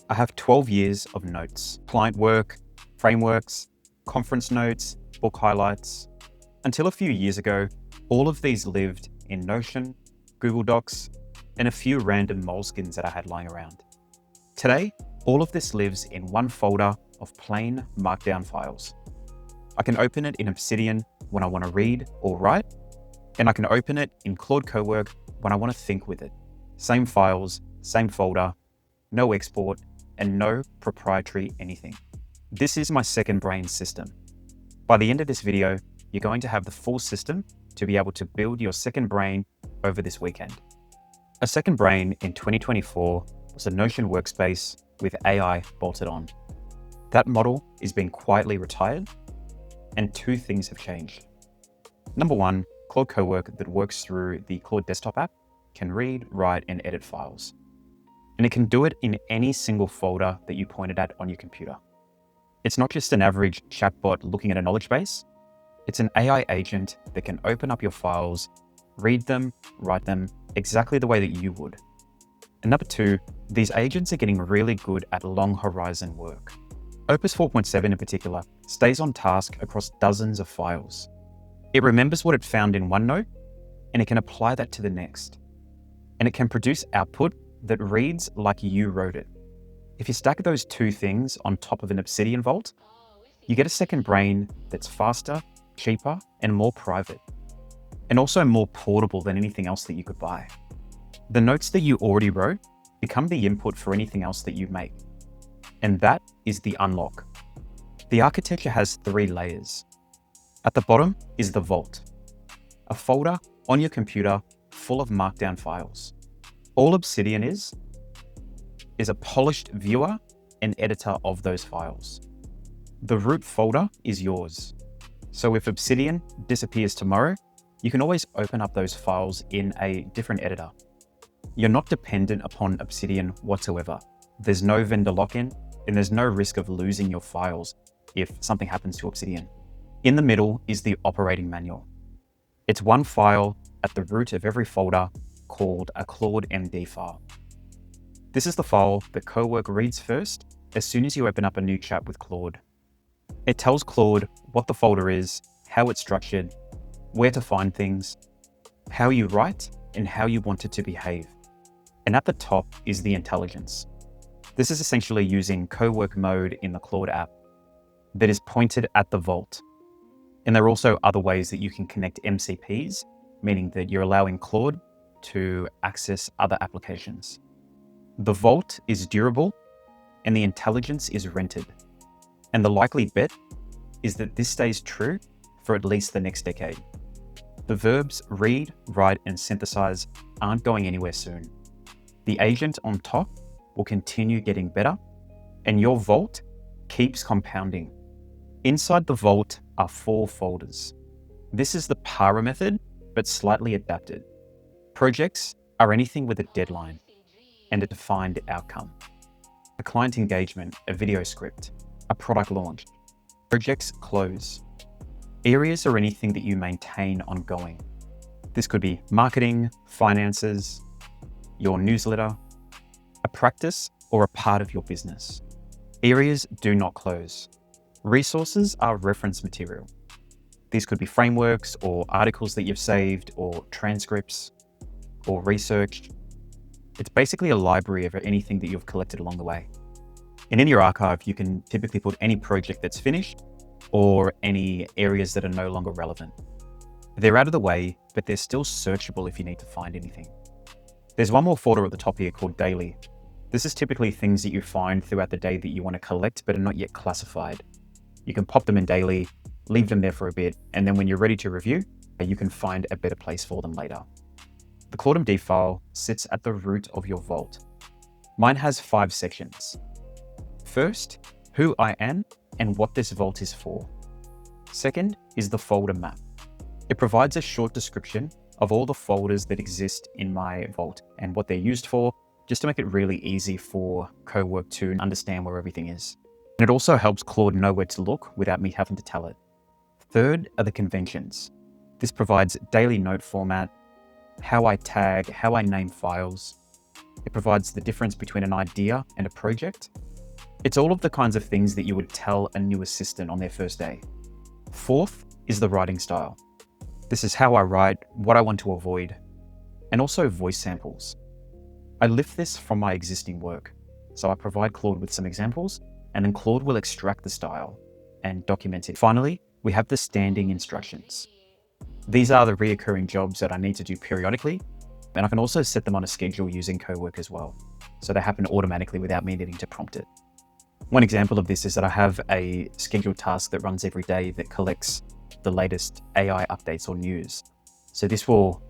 I have 12 years of notes, client work, frameworks, conference notes, book highlights. Until a few years ago, all of these lived in Notion, Google Docs, and a few random moleskins that I had lying around. Today, all of this lives in one folder of plain markdown files. I can open it in Obsidian when I want to read or write, and I can open it in Claude Cowork when I want to think with it. Same files, same folder, no export, and no proprietary anything. This is my second brain system. By the end of this video, you're going to have the full system to be able to build your second brain over this weekend. A second brain in 2024 was a Notion workspace with AI bolted on. That model is being quietly retired, and two things have changed. Number one, Claude Cowork that works through the Claude desktop app can read, write, and edit files. And it can do it in any single folder that you pointed at on your computer. It's not just an average chatbot looking at a knowledge base. It's an AI agent that can open up your files, read them, write them exactly the way that you would. And number two, these agents are getting really good at long horizon work. Opus 4.7 in particular stays on task across dozens of files. It remembers what it found in one note, and it can apply that to the next. And it can produce output that reads like you wrote it. If you stack those two things on top of an Obsidian vault, you get a second brain that's faster, cheaper, and more private, and also more portable than anything else that you could buy. The notes that you already wrote become the input for anything else that you make. And that is the unlock. The architecture has 3 layers. At the bottom is the vault, a folder on your computer full of markdown files. All Obsidian is a polished viewer and editor of those files. The root folder is yours. So if Obsidian disappears tomorrow, you can always open up those files in a different editor. You're not dependent upon Obsidian whatsoever. There's no vendor lock-in, and there's no risk of losing your files if something happens to Obsidian. In the middle is the operating manual. It's one file at the root of every folder called a CLAUDE.md file. This is the file that Cowork reads first as soon as you open up a new chat with Claude. It tells Claude what the folder is, how it's structured, where to find things, how you write, and how you want it to behave. And at the top is the intelligence. This is essentially using Cowork mode in the Claude app that is pointed at the vault. And there are also other ways that you can connect MCPs, meaning that you're allowing Claude to access other applications. The vault is durable and the intelligence is rented. And the likely bet is that this stays true for at least the next decade. The verbs read, write, and synthesize aren't going anywhere soon. The agent on top will continue getting better, and your vault keeps compounding. Inside the vault are 4 folders. This is the Para method, but slightly adapted. Projects are anything with a deadline and a defined outcome. A client engagement, a video script, a product launch. Projects close. Areas are anything that you maintain ongoing. This could be marketing, finances, your newsletter, a practice, or a part of your business. Areas do not close. Resources are reference material. These could be frameworks or articles that you've saved or transcripts or researched. It's basically a library of anything that you've collected along the way. And in your archive, you can typically put any project that's finished or any areas that are no longer relevant. They're out of the way, but they're still searchable if you need to find anything. There's one more folder at the top here called Daily. This is typically things that you find throughout the day that you want to collect but are not yet classified. You can pop them in Daily, leave them there for a bit, and then when you're ready to review, you can find a better place for them later. The CLAUDE.md file sits at the root of your vault. Mine has 5 sections. First, who I am and what this vault is for. Second is the folder map. It provides a short description of all the folders that exist in my vault and what they're used for, just to make it really easy for Cowork to understand where everything is. And it also helps Claude know where to look without me having to tell it. Third are the conventions. This provides daily note format, how I tag, how I name files. It provides the difference between an idea and a project. It's all of the kinds of things that you would tell a new assistant on their first day. Fourth is the writing style. This is how I write, what I want to avoid, and also voice samples. I lift this from my existing work. So I provide Claude with some examples, and then Claude will extract the style and document it. Finally, we have the standing instructions. These are the reoccurring jobs that I need to do periodically, and I can also set them on a schedule using Cowork as well. So they happen automatically without me needing to prompt it. One example of this is that I have a scheduled task that runs every day that collects the latest AI updates or news. So this will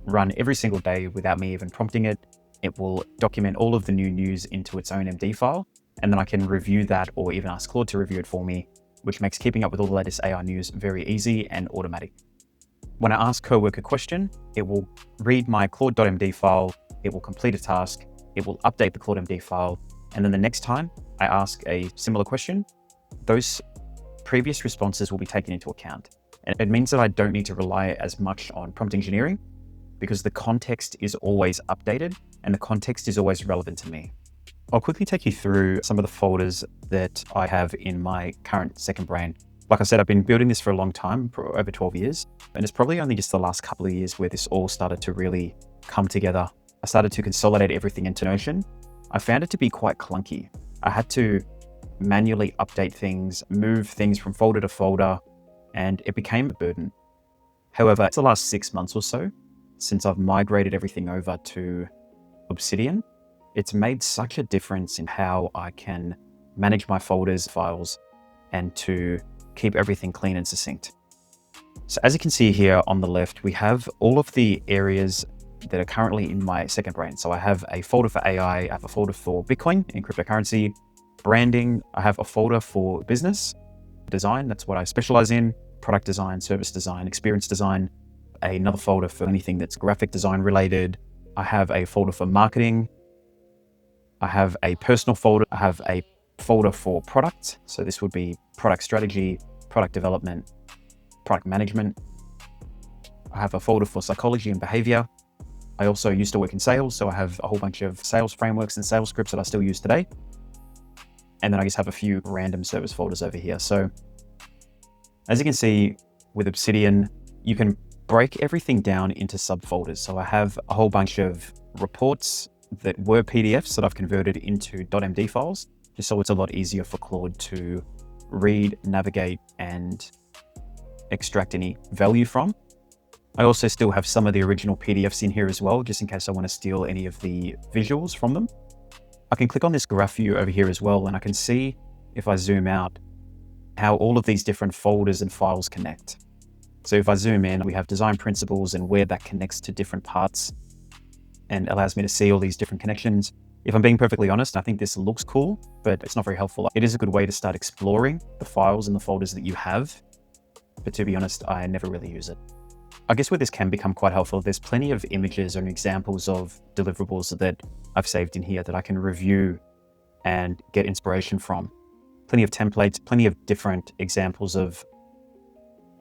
run every single day without me even prompting it. It will document all of the new news into its own MD file, and then I can review that or even ask Claude to review it for me, which makes keeping up with all the latest AI news very easy and automatic. When I ask Cowork a question, it will read my CLAUDE.md file, it will complete a task, it will update the CLAUDE.md file, and then the next time I ask a similar question, those previous responses will be taken into account. And it means that I don't need to rely as much on prompt engineering because the context is always updated and the context is always relevant to me. I'll quickly take you through some of the folders that I have in my current second brain. Like I said, I've been building this for a long time, for over 12 years, and it's probably only just the last couple of years where this all started to really come together. I started to consolidate everything into Notion. I found it to be quite clunky. I had to manually update things, move things from folder to folder, and it became a burden. However, it's the last 6 months or so since I've migrated everything over to Obsidian. It's made such a difference in how I can manage my folders, files, and to keep everything clean and succinct. So as you can see here on the left, we have all of the areas that are currently in my second brain. So I have a folder for AI, I have a folder for Bitcoin and cryptocurrency, branding, I have a folder for business, design, that's what I specialize in, product design, service design, experience design, another folder for anything that's graphic design related. I have a folder for marketing. I have a personal folder. I have a folder for product. So this would be product strategy, product development, product management. I have a folder for psychology and behavior. I also used to work in sales, so I have a whole bunch of sales frameworks and sales scripts that I still use today. And then I just have a few random service folders over here. So as you can see with Obsidian, you can break everything down into subfolders. So I have a whole bunch of reports that were PDFs that I've converted into .md files, just so it's a lot easier for Claude to read, navigate, and extract any value from. I also still have some of the original PDFs in here as well, just in case I want to steal any of the visuals from them. I can click on this graph view over here as well, and I can see, if I zoom out, how all of these different folders and files connect. So if I zoom in, we have design principles and where that connects to different parts and allows me to see all these different connections. If I'm being perfectly honest, I think this looks cool, but it's not very helpful. It is a good way to start exploring the files and the folders that you have, but to be honest, I never really use it. I guess where this can become quite helpful, there's plenty of images and examples of deliverables that I've saved in here that I can review and get inspiration from. Plenty of templates, plenty of different examples of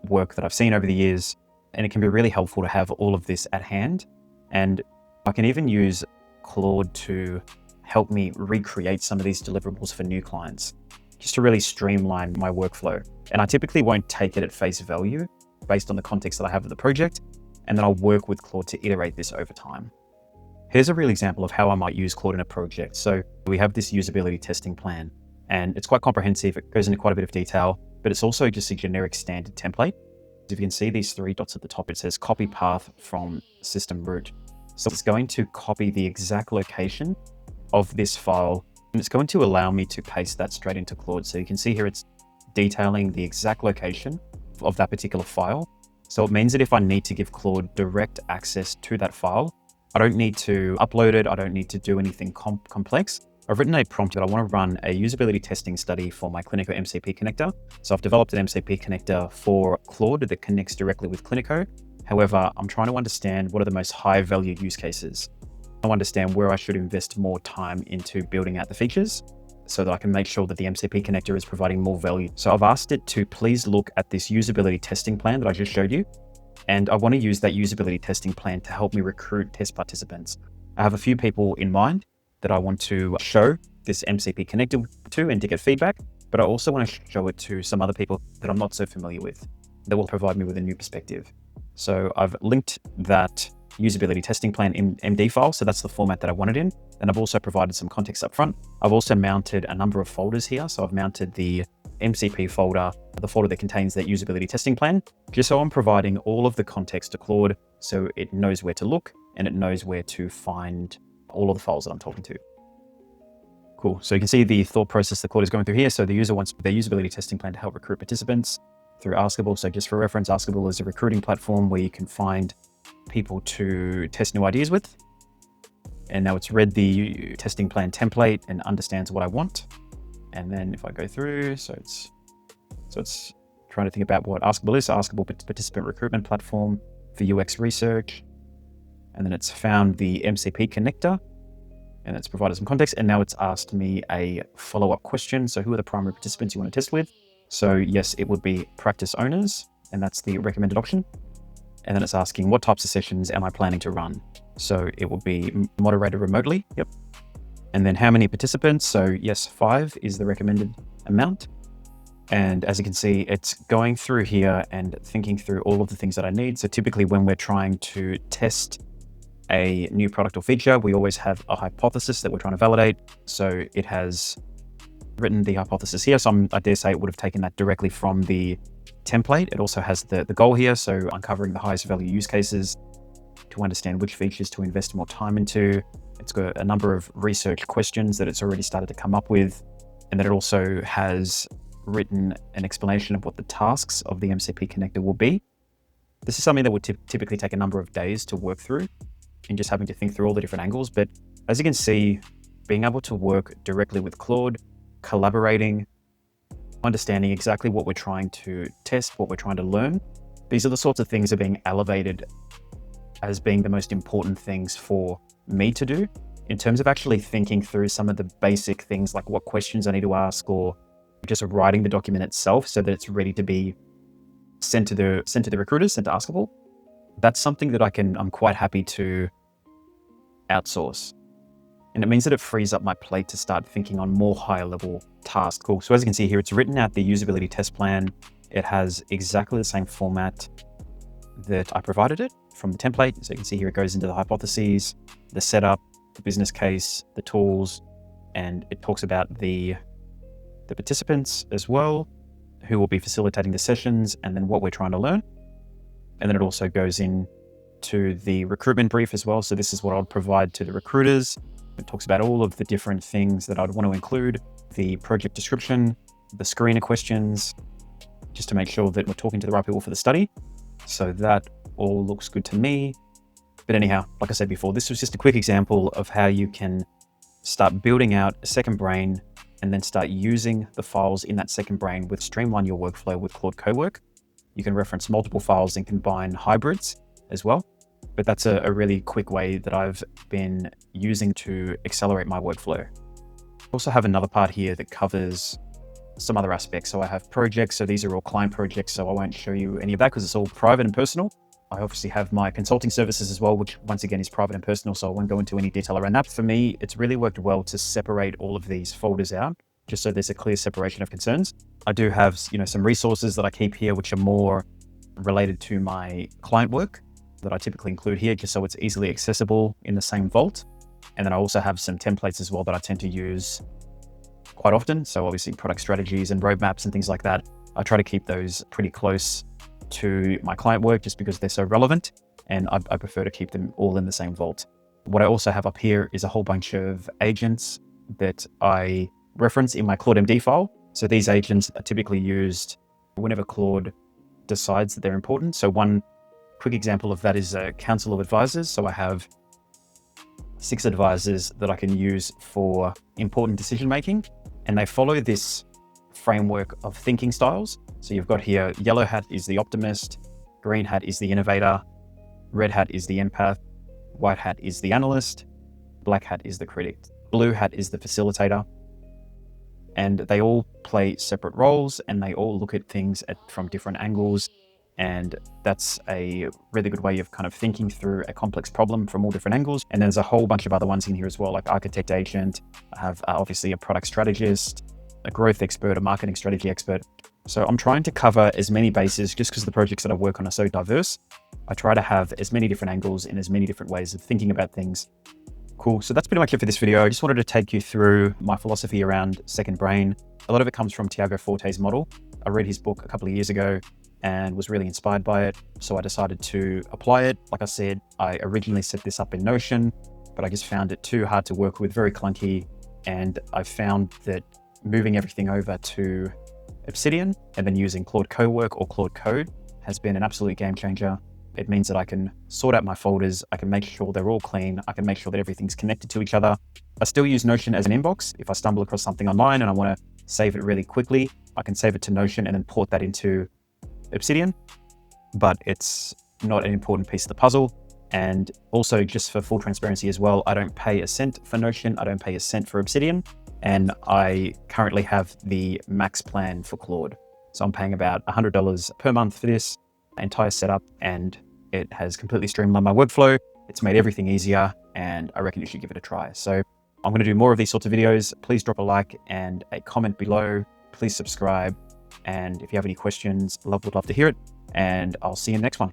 work that I've seen over the years, and it can be really helpful to have all of this at hand. And I can even use Claude to help me recreate some of these deliverables for new clients, just to really streamline my workflow. And I typically won't take it at face value based on the context that I have of the project, and then I'll work with Claude to iterate this over time. Here's a real example of how I might use Claude in a project. So we have this usability testing plan, and it's quite comprehensive. It goes into quite a bit of detail, but it's also just a generic standard template. If you can see these three dots at the top, it says copy path from system root. So it's going to copy the exact location of this file, and it's going to allow me to paste that straight into Claude. So you can see here, it's detailing the exact location of that particular file. So it means that if I need to give Claude direct access to that file, I don't need to upload it. I don't need to do anything complex. I've written a prompt that I want to run a usability testing study for my Clinico MCP connector. So I've developed an MCP connector for Claude that connects directly with Clinico. However, I'm trying to understand what are the most high value use cases. I understand where I should invest more time into building out the features so that I can make sure that the MCP connector is providing more value. So I've asked it to please look at this usability testing plan that I just showed you. And I want to use that usability testing plan to help me recruit test participants. I have a few people in mind that I want to show this MCP connector to and to get feedback, but I also want to show it to some other people that I'm not so familiar with that will provide me with a new perspective. So I've linked that usability testing plan MD file. So that's the format that I wanted in. And I've also provided some context up front. I've also mounted a number of folders here. So I've mounted the MCP folder, the folder that contains that usability testing plan, just so I'm providing all of the context to Claude so it knows where to look and it knows where to find all of the files that I'm talking to. Cool. So you can see the thought process that Claude is going through here. So the user wants their usability testing plan to help recruit participants through Askable. So just for reference, Askable is a recruiting platform where you can find people to test new ideas with. And now it's read the testing plan template and understands what I want. And then if I go through, so it's trying to think about what Askable is. So Askable participant recruitment platform for UX research. And then it's found the MCP connector and it's provided some context. And now it's asked me a follow-up question. So who are the primary participants you want to test with? So yes, it would be practice owners, and that's the recommended option. And then it's asking what types of sessions am I planning to run? So it will be moderated remotely. Yep. And then how many participants? So yes, 5 is the recommended amount. And as you can see, it's going through here and thinking through all of the things that I need. So typically when we're trying to test a new product or feature, we always have a hypothesis that we're trying to validate. So it has written the hypothesis here. So I dare say it would have taken that directly from the template. It also has the goal here. So uncovering the highest value use cases to understand which features to invest more time into. It's got a number of research questions that it's already started to come up with. And then it also has written an explanation of what the tasks of the MCP connector will be. This is something that would typically take a number of days to work through and just having to think through all the different angles. But as you can see, being able to work directly with Claude, collaborating, understanding exactly what we're trying to test, what we're trying to learn. These are the sorts of things that are being elevated as being the most important things for me to do in terms of actually thinking through some of the basic things like what questions I need to ask or just writing the document itself so that it's ready to be sent to the recruiters, sent to Askable. That's something that I'm quite happy to outsource. And it means that it frees up my plate to start thinking on more higher level tasks. Cool. So as you can see here, it's written out the usability test plan. It has exactly the same format that I provided it from the template. So you can see here, it goes into the hypotheses, the setup, the business case, the tools, and it talks about the participants as well, who will be facilitating the sessions, and then what we're trying to learn. And then it also goes in to the recruitment brief as well. So this is what I'd provide to the recruiters. It talks about all of the different things that I'd want to include, the project description, the screener questions, just to make sure that we're talking to the right people for the study. So that all looks good to me. But anyhow, like I said before, this was just a quick example of how you can start building out a second brain and then start using the files in that second brain with streamline your workflow with Claude Cowork. You can reference multiple files and combine hybrids as well. But that's a really quick way that I've been using to accelerate my workflow. I also have another part here that covers some other aspects. So I have projects. So these are all client projects. So I won't show you any of that because it's all private and personal. I obviously have my consulting services as well, which once again is private and personal. So I won't go into any detail around that. For me, it's really worked well to separate all of these folders out, just so there's a clear separation of concerns. I do have, some resources that I keep here, which are more related to my client work that I typically include here, just so it's easily accessible in the same vault. And then I also have some templates as well that I tend to use quite often. So obviously product strategies and roadmaps and things like that. I try to keep those pretty close to my client work just because they're so relevant, and I prefer to keep them all in the same vault. What I also have up here is a whole bunch of agents that I reference in my CLAUDE.md file. So these agents are typically used whenever Claude decides that they're important. So one quick example of that is a council of advisors. So I have 6 advisors that I can use for important decision-making, and they follow this framework of thinking styles. So you've got here, yellow hat is the optimist, green hat is the innovator, red hat is the empath, white hat is the analyst, black hat is the critic, blue hat is the facilitator. And they all play separate roles and they all look at things from different angles And that's a really good way of kind of thinking through a complex problem from all different angles. And there's a whole bunch of other ones in here as well, like architect agent. I have obviously a product strategist, a growth expert, a marketing strategy expert. So I'm trying to cover as many bases just because the projects that I work on are so diverse. I try to have as many different angles and as many different ways of thinking about things. Cool. So that's pretty much it for this video. I just wanted to take you through my philosophy around second brain. A lot of it comes from Tiago Forte's model. I read his book a couple of years ago and was really inspired by it. So I decided to apply it. Like I said, I originally set this up in Notion, but I just found it too hard to work with, very clunky. And I found that moving everything over to Obsidian and then using Claude Cowork or Claude Code has been an absolute game changer. It means that I can sort out my folders. I can make sure they're all clean. I can make sure that everything's connected to each other. I still use Notion as an inbox. If I stumble across something online and I want to save it really quickly, I can save it to Notion and then port that into Obsidian, but it's not an important piece of the puzzle. And also, just for full transparency as well, I don't pay a cent for Notion. I don't pay a cent for Obsidian. And I currently have the max plan for Claude. So I'm paying about $100 per month for this entire setup, and it has completely streamlined my workflow. It's made everything easier, and I reckon you should give it a try. So I'm going to do more of these sorts of videos. Please drop a like and a comment below. Please subscribe. And if you have any questions, would love to hear it. And I'll see you in the next one.